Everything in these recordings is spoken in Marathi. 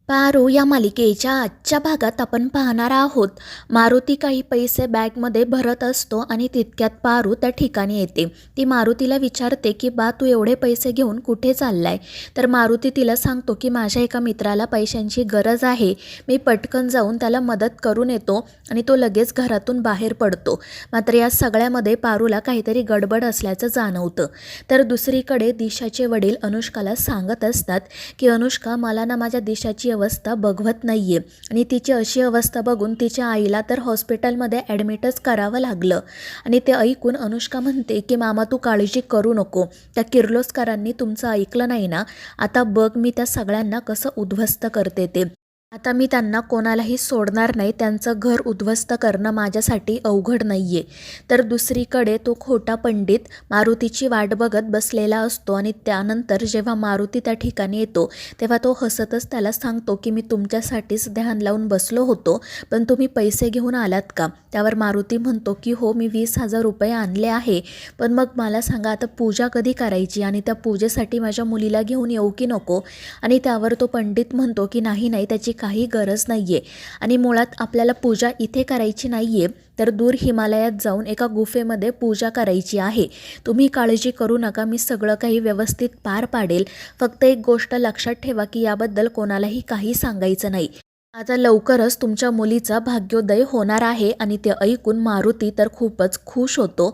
पारो या मालिकेच्या आजच्या भागात आपण पाहणार आहोत. मारुती काही पैसे बॅगमध्ये भरत असतो आणि तितक्यात पारू त्या ठिकाणी येते. ती मारुतीला विचारते की बा, तू एवढे पैसे घेऊन कुठे चाललाय? तर मारुती तिला सांगतो की माझ्या एका मित्राला पैशांची गरज आहे, मी पटकन जाऊन त्याला मदत करून येतो. आणि तो लगेच घरातून बाहेर पडतो. मात्र या सगळ्यामध्ये पारूला काहीतरी गडबड असल्याचं जाणवतं. तर दुसरीकडे दिशाचे वडील अनुष्काला सांगत असतात की अनुष्का, मला ना माझ्या दिशाची अवस्था बघवत नाहीये आणि तिची अशी अवस्था बघून तिच्या आईला तर हॉस्पिटलमध्ये ॲडमिटच करावं लागलं. आणि ते ऐकून अनुष्का म्हणते की मामा, तू काळजी करू नको, त्या किर्लोस्करांनी तुमचं ऐकलं नाही ना, आता बघ मी त्या सगळ्यांना कसं उद्ध्वस्त करते ते. आता मी त्यांना कोणालाही सोडणार नाही, त्यांचं घर उद्ध्वस्त करणं माझ्यासाठी अवघड नाही आहे. तर दुसरीकडे तो खोटा पंडित मारुतीची वाट बघत बसलेला असतो आणि त्यानंतर जेव्हा मारुती त्या ठिकाणी येतो तेव्हा तो हसतच त्याला सांगतो की मी तुमच्यासाठीच ध्यान लावून बसलो होतो, पण तुम्ही पैसे घेऊन आलात का? त्यावर मारुती म्हणतो की हो, मी 20,000 रुपये आणले आहे, पण मग मला सांगा आता पूजा कधी करायची आणि त्या पूजेसाठी माझ्या मुलीला घेऊन येऊ की नको? आणि त्यावर तो पंडित म्हणतो की नाही नाही, त्याची काही गरज नाही आहे आणि मुळात आपल्याला पूजा इथे करायची नाही आहे, तर दूर हिमालयात जाऊन एका गुफेमध्ये पूजा करायची आहे. तुम्ही काळजी करू नका, मी सगळं काही व्यवस्थित पार पाडेल. फक्त एक गोष्ट लक्षात ठेवा की याबद्दल कोणालाही काही सांगायचं नाही. आता लवकरच तुमच्या मुलीचा भाग्योदय होणार आहे. आणि ते ऐकून मारुती तर खूपच खुश होतो.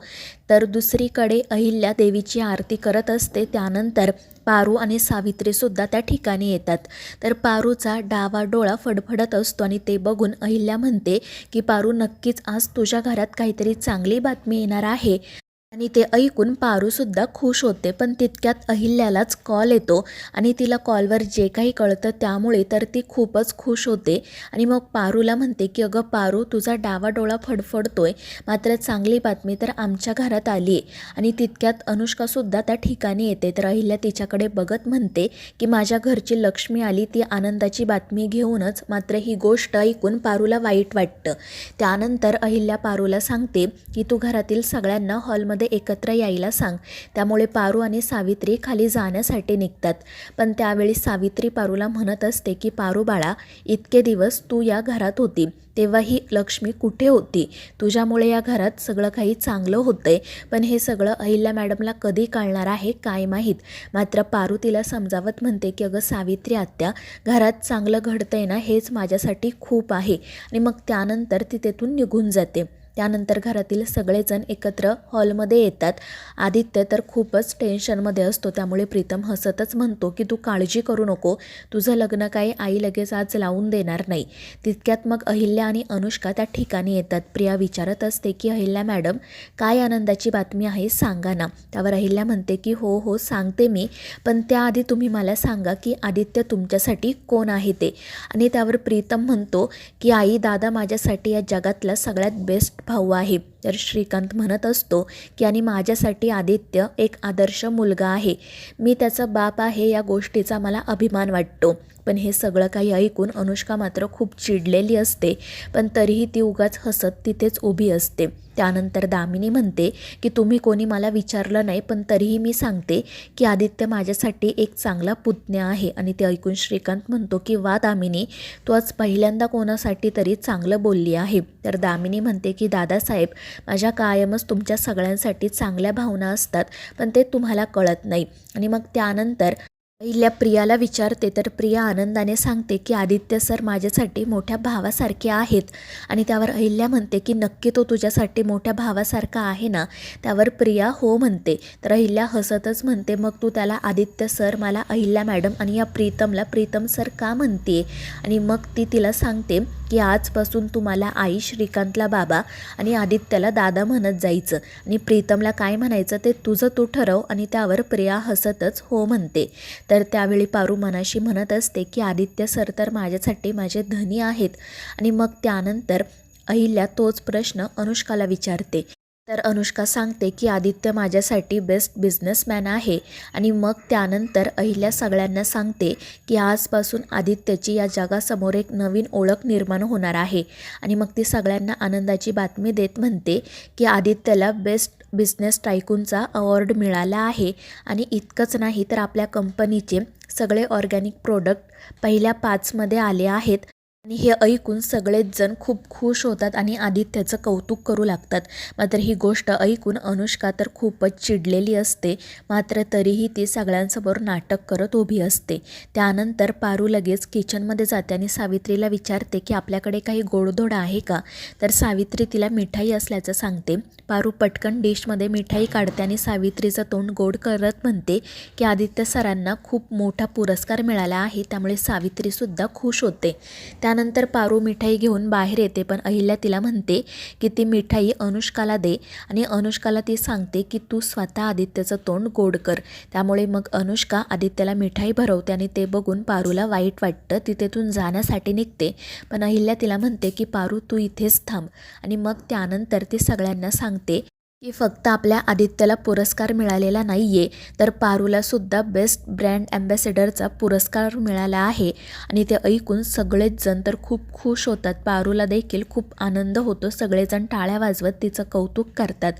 तर दुसरीकडे अहिल्या देवीची आरती करत असते. त्यानंतर पारू आणि सावित्रीसुद्धा त्या ठिकाणी येतात. तर पारूचा डावा डोळा फडफडत असतो आणि ते बघून अहिल्या म्हणते की पारू, नक्कीच आज तुझ्या घरात काहीतरी चांगली बातमी येणार आहे. आणि ते ऐकून पारूसुद्धा खुश होते. पण तितक्यात अहिल्यालाच कॉल येतो आणि तिला कॉलवर जे काही कळतं त्यामुळे तर ती खूपच खुश होते. आणि मग पारूला म्हणते की अगं पारू, तुझा डावा डोळा फडफडतोय, मात्र चांगली बातमी तर आमच्या घरात आली आहे. आणि तितक्यात अनुष्कासुद्धा त्या ठिकाणी येते. तर अहिल्या तिच्याकडे बघत म्हणते की माझ्या घरची लक्ष्मी आली, ती आनंदाची बातमी घेऊनच. मात्र ही गोष्ट ऐकून पारूला वाईट वाटतं. त्यानंतर अहिल्या पारूला सांगते की तू घरातील सगळ्यांना हॉलमध्ये एकत्र यायला सांग. त्यामुळे पारू आणि सावित्री खाली जाण्यासाठी निघतात. पण त्यावेळी सावित्री पारूला म्हणत असते की पारू बाळा, इतके दिवस तू या घरात होती तेव्हा ही लक्ष्मी कुठे होती? तुझ्यामुळे या घरात सगळं काही चांगलं होतंय, पण हे सगळं अहिल्या मॅडमला कधी कळणार आहे काय माहीत. मात्र पारू तिला समजावत म्हणते की अगं सावित्री आत्या, घरात चांगलं घडतंय ना, हेच माझ्यासाठी खूप आहे. आणि मग त्यानंतर ती तेथून निघून जाते. त्यानंतर घरातील सगळेजण एकत्र हॉलमध्ये येतात. आदित्य तर खूपच टेन्शनमध्ये असतो. त्यामुळे प्रीतम हसतच म्हणतो की तू काळजी करू नको, तुझं लग्न काही आई लगेच आज लावून देणार नाही. तितक्यात मग अहिल्या आणि अनुष्का त्या ठिकाणी येतात. प्रिया विचारत असते की अहिल्या मॅडम, काय आनंदाची बातमी आहे सांगा ना. त्यावर अहिल्या म्हणते की हो हो सांगते मी, पण त्याआधी तुम्ही मला सांगा की आदित्य तुमच्यासाठी कोण आहे ते. आणि त्यावर प्रीतम म्हणतो की आई, दादा माझ्यासाठी या जगातला सगळ्यात बेस्ट भाऊ आहे. तर श्रीकांत म्हणत असतो की आणि माझ्यासाठी आदित्य एक आदर्श मुलगा आहे, मी त्याचा बाप आहे, या गोष्टीचा मला अभिमान वाटतो. पण हे सगळं काही ऐकून अनुष्का मात्र खूप चिडलेली असते. पण तरीही ती उगाच हसत तिथेच उभी असते. त्यानंतर दामिनी म्हणते की तुम्ही कोणी मला विचारलं नाही, पण तरीही मी सांगते की आदित्य माझ्यासाठी एक चांगला पुतण्या आहे. आणि ते ऐकून श्रीकांत म्हणतो की वा दामिनी, तू आज पहिल्यांदा कोणासाठी तरी चांगलं बोलली आहे. तर दामिनी म्हणते की दादासाहेब, माझ्या कायमच तुमच्या सगळ्यांसाठी चांगल्या भावना असतात, पण ते तुम्हाला कळत नाही. आणि मग त्यानंतर अहिल्या प्रियाला विचारते. तर प्रिया आनंदाने सांगते की आदित्य सर माझ्यासाठी मोठ्या भावासारखे आहेत. आणि त्यावर अहिल्या म्हणते की नक्की तो तुझ्यासाठी मोठ्या भावासारखा आहे ना. त्यावर प्रिया हो म्हणते. तर अहिल्या हसतच म्हणते मग तू त्याला आदित्य सर, मला अहिल्या मॅडम आणि या प्रीतमला प्रीतम सर का म्हणते? आणि मग ती तिला सांगते की आजपासून तुम्हाला आई, श्रीकांतला बाबा आणि आदित्यला दादा म्हणत जायचं आणि प्रीतमला काय म्हणायचं ते तुझं तू ठरव. आणि त्यावर प्रिया हसतच हो म्हणते. तर त्यावेळी पारू मनाशी म्हणत असते की आदित्य सर तर माझ्यासाठी माझे धनी आहेत. आणि मग त्यानंतर अहिल्या तोच प्रश्न अनुष्काला विचारते. तर अनुष्का सांगते की आदित्य माझ्यासाठी बेस्ट बिझनेसमॅन आहे. आणि मग त्यानंतर अहिल्या सगळ्यांना सांगते की आजपासून आदित्यची या जगासमोर एक नवीन ओळख निर्माण होणार आहे. आणि मग ती सगळ्यांना आनंदाची बातमी देत म्हणते की आदित्यला बेस्ट बिझनेस टायकूनचा अवॉर्ड मिळाला आहे. आणि इतकंच नाही तर आपल्या कंपनीचे सगळे ऑर्गॅनिक प्रोडक्ट पहिल्या 5मध्ये आले आहेत. आणि हे ऐकून सगळेच जण खूप खुश होतात आणि आदित्यचं कौतुक करू लागतात. मात्र ही गोष्ट ऐकून अनुष्का तर खूपच चिडलेली असते. मात्र तरीही ती सगळ्यांसमोर नाटक करत उभी असते. त्यानंतर पारू लगेच किचनमध्ये जाते आणि सावित्रीला विचारते की आपल्याकडे काही गोडधोड आहे का. तर सावित्री तिला मिठाई असल्याचं सांगते. पारू पटकन डिशमध्ये मिठाई काढते आणि सावित्रीचं तोंड गोड करत म्हणते की आदित्य सरांना खूप मोठा पुरस्कार मिळाला आहे, त्यामुळे सावित्रीसुद्धा खुश होते. त्यानंतर पारू मिठाई घेऊन बाहेर येते, पण अहिल्या तिला म्हणते की ती मिठाई अनुष्काला दे आणि अनुष्काला ती सांगते की तू स्वतः आदित्यचं तोंड गोड कर. त्यामुळे मग अनुष्का आदित्यला मिठाई भरवते आणि ते बघून पारूला वाईट वाटतं. ती तेथून जाण्यासाठी निघते, पण अहिल्या तिला म्हणते की पारू तू इथेच थांब. आणि मग त्यानंतर ती सगळ्यांना सांगते की फक्त आपल्या आदित्यला पुरस्कार मिळालेला नाही आहे, तर पारूलासुद्धा बेस्ट ब्रँड ॲम्बॅसेडरचा पुरस्कार मिळाला आहे. आणि ते ऐकून सगळेच जण तर खूप खुश होतात. पारूला देखील खूप आनंद होतो. सगळेजण टाळ्या वाजवत तिचं कौतुक करतात.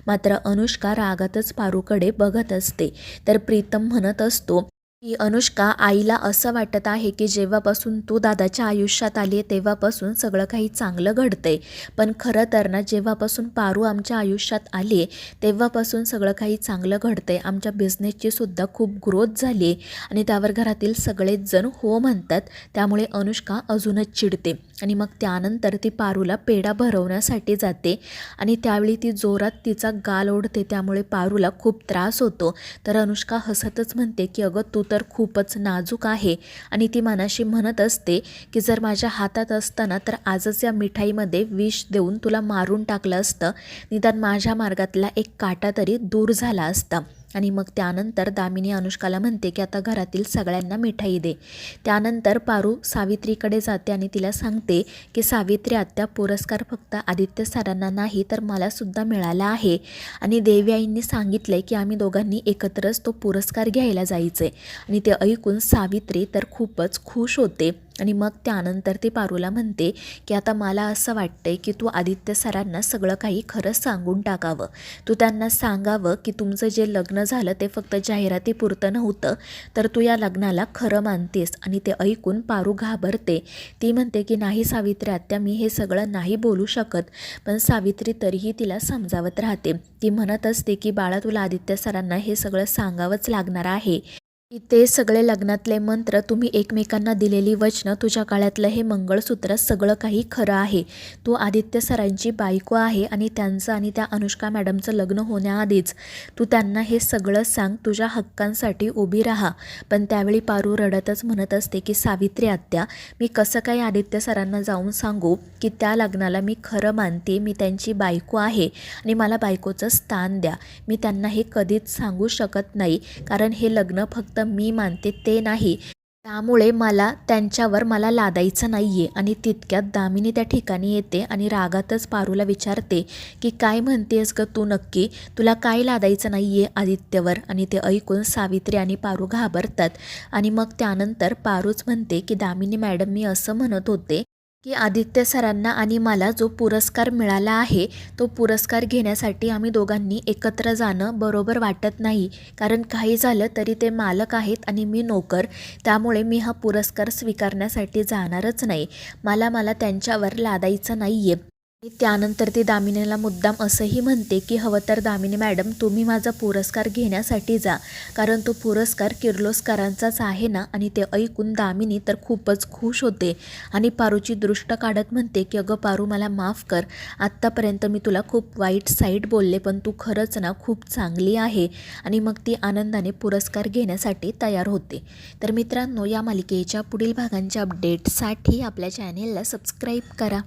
मात्र अनुष्का रागातच पारूकडे बघत असते. तर प्रीतम म्हणत असतो की अनुष्का, आईला असं वाटत आहे की जेव्हापासून तू दादाच्या आयुष्यात आली आहे तेव्हापासून सगळं काही चांगलं घडतंय, पण खरं तर ना जेव्हापासून पारू आमच्या आयुष्यात आली आहे तेव्हापासून सगळं काही चांगलं घडतंय. आमच्या बिझनेसची सुद्धा खूप ग्रोथ झाली आहे. आणि त्यावर घरातील सगळेच जण हो म्हणतात. त्यामुळे अनुष्का अजूनच चिडते आणि मग त्यानंतर ती पारूला पेढा भरवण्यासाठी जाते आणि त्यावेळी ती जोरात तिचा गाल ओढते. त्यामुळे पारूला खूप त्रास होतो. तर अनुष्का हसतच म्हणते की अगं तू तर खूपच नाजूक आहे. आणि ती मनाशी म्हणत असते की जर माझ्या हातात असताना तर आजच या मिठाईमध्ये विष देऊन तुला मारून टाकलं असतं, निदान माझ्या मार्गातला एक काटा तरी दूर झाला असता. आणि मग त्यानंतर दामिनी अनुष्काला म्हणते की आता घरातील सगळ्यांना मिठाई दे. त्यानंतर पारू सावित्रीकडे जाते आणि तिला सांगते की सावित्री आत्या, पुरस्कार फक्त आदित्य सरांना नाही तर मलासुद्धा मिळाला आहे. आणि देवी आईंनी सांगितलं की आम्ही दोघांनी एकत्रच तो पुरस्कार घ्यायला जायचे. आणि ते ऐकून सावित्री तर खूपच खुश होते. आणि मग त्यानंतर ती पारूला म्हणते की आता मला असं वाटतंय की तू आदित्य सरांना सगळं काही खरं सांगून टाकावं. तू त्यांना सांगावं की तुमचं जे लग्न झालं ते फक्त जाहिरातीपुरतं नव्हतं, तर तू या लग्नाला खरं मानतेस. आणि ते ऐकून पारू घाबरते. ती म्हणते की नाही सावित्री आत्या, मी हे सगळं नाही बोलू शकत. पण सावित्री तरीही तिला समजावत राहते. ती म्हणत असते की बाळा, तुला आदित्य सरांना हे सगळं सांगावंच लागणार आहे की ते सगळे लग्नातले मंत्र, तुम्ही एकमेकांना दिलेली वचनं, तुझ्या काळातलं हे मंगळसूत्र, सगळं काही खरं आहे. तू आदित्य सरांची बायको आहे आणि त्यांचं आणि त्या अनुष्का मॅडमचं लग्न होण्याआधीच तू त्यांना हे सगळं सांग. तुझ्या हक्कांसाठी उभी राहा. पण त्यावेळी पारू रडतच म्हणत असते की सावित्री आत्या, मी कसं काही आदित्य सरांना जाऊन सांगू की त्या लग्नाला मी खरं मानते, मी त्यांची बायको आहे आणि मला बायकोचं स्थान द्या. मी त्यांना हे कधीच सांगू शकत नाही, कारण हे लग्न फक्त मी मानते ते नाही, त्यामुळे मला लादायचं नाही आहे. आणि तितक्यात दामिनी त्या ठिकाणी येते आणि रागातच पारूला विचारते की काय म्हणतेस ग तू नक्की, तुला काय लादायचं नाही आहे आदित्यवर. आणि ते ऐकून सावित्री आणि पारू घाबरतात. आणि मग त्यानंतर पारूच म्हणते की दामिनी मॅडम, मी असं म्हणत होते की आदित्य सरांना आणि मला जो पुरस्कार मिळाला आहे तो पुरस्कार घेण्यासाठी आम्ही दोघांनी एकत्र जाणं बरोबर वाटत नाही, कारण काही झालं तरी ते मालक आहेत आणि मी नोकर. त्यामुळे मी हा पुरस्कार स्वीकारण्यासाठी जाणारच नाही. मला त्यांच्यावर लादायचं नाही आहे. आणि त्यानंतर ती दामिनीला मुद्दाम असंही म्हणते की हवं तर दामिनी मॅडम, तुम्ही माझा पुरस्कार घेण्यासाठी जा, कारण तो पुरस्कार किर्लोस्करांचाच आहे ना. आणि ते ऐकून दामिनी तर खूपच खुश होते आणि पारूची दृष्ट काढत म्हणते की अगं पारू, मला माफ कर. आत्तापर्यंत मी तुला खूप वाईट साईड बोलले, पण तू खरंच ना खूप चांगली आहे. आणि मग ती आनंदाने पुरस्कार घेण्यासाठी तयार होते. तर मित्रांनो, या मालिकेच्या पुढील भागांच्या अपडेटसाठी आपल्या चॅनेलला सबस्क्राईब करा.